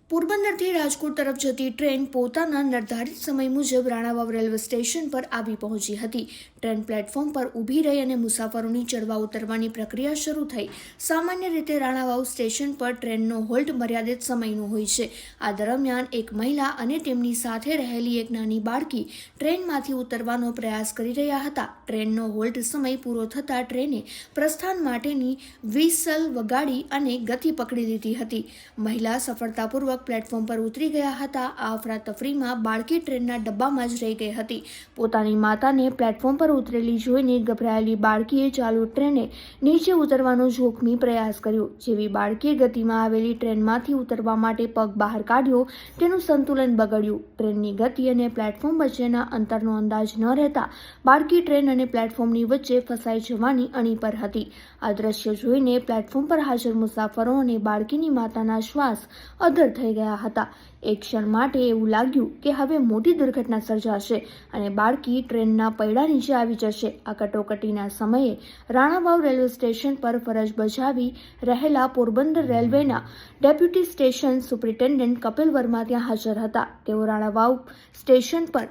પોરબંદરથી રાજકોટ તરફ જતી ટ્રેન પોતાના નિર્ધારિત સમય મુજબ રાણાવાવ રેલવે સ્ટેશન પર આવી પહોંચી હતી. ટ્રેન પ્લેટફોર્મ પર ઊભી રહી અને મુસાફરોની ચડવા ઉતરવાની પ્રક્રિયા શરૂ થઈ. સામાન્ય રીતે રાણાવાવ સ્ટેશન પર ટ્રેનનો હોલ્ટ મર્યાદિત સમયનો હોય છે. આ દરમિયાન એક મહિલા અને તેમની સાથે રહેલી એક નાની બાળકી ટ્રેનમાંથી ઉતરવાનો પ્રયાસ કરી રહ્યા હતા. ટ્રેનનો હોલ્ટ સમય પૂરો થતાં ટ્રેને પ્રસ્થાન માટેની વ્હિસલ વગાડી અને ગતિ પકડી લીધી હતી. મહિલા સફળતાપૂર્વક પ્લેટફોર્મ પર ઉતરી ગયા હતા. આ અફરાતફરીમાં બાળકી ટ્રેનના ડબ્બામાં જ રહી ગઈ હતી. પોતાની માતાને પ્લેટફોર્મ પર ઉતરેલી જોઈને ગભરાયેલી બાળકીએ ચાલુ ટ્રેને નીચે ઉતરવાનો જોખમી પ્રયાસ કર્યો. જેવી બાળકીએ ગતિમાં આવેલી ટ્રેનમાંથી ઉતરવા માટે પગ બહાર કાઢ્યો, તેનું સંતુલન બગડ્યું. ટ્રેનની ગતિ અને પ્લેટફોર્મ વચ્ચેના અંતરનો અંદાજ ન રહેતા બાળકી ટ્રેન અને પ્લેટફોર્મની વચ્ચે ફસાઈ જવાની અણી પર હતી. આ દ્રશ્ય જોઈને પ્લેટફોર્મ પર હાજર મુસાફરો અને બાળકીની માતાના શ્વાસ અધ્ધર થઈ ગયા હતા. એક ક્ષણ માટે એવું લાગ્યું કે હવે મોટી દુર્ઘટના સર્જાશે અને બાળકી ટ્રેનના પૈડા નીચે આવી જશે. આ કટોકટીના સમયે રાણાવાવ રેલવે સ્ટેશન પર ફરજ બજાવી રહેલા પોરબંદર રેલવેના deputy station superintendent Kapil Verma ત્યાં હાજર હતા. તેઓ રાણાવાવ સ્ટેશન પર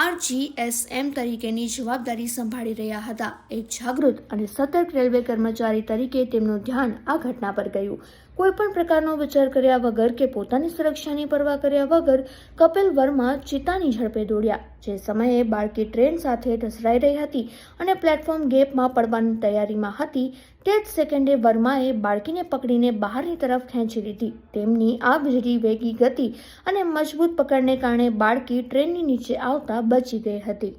RGSM તરીકેની જવાબદારી સંભાળી રહ્યા હતા. એક જાગૃત અને સતર્ક રેલવે કર્મચારી તરીકે તેમનું ધ્યાન આ ઘટના પર ગયું. કોઈપણ પ્રકારનો વિચાર કર્યા વગર કે પોતાની સુરક્ષાની પરવા કર્યા વગર કપિલ વર્મા ચિત્તાની ઝડપે દોડ્યા. જે સમયે બાળકી ટ્રેન સાથે ઢસડાઈ રહી હતી અને પ્લેટફોર્મ ગેપમાં પડવાની તૈયારીમાં હતી, તે જ સેકન્ડે વર્માએ બાળકીને પકડીને બહારની તરફ ખેંચી લીધી. તેમની આ વીજળી વેગી ગતિ અને મજબૂત પકડને કારણે બાળકી ટ્રેનની નીચે આવતા બચી ગઈ હતી.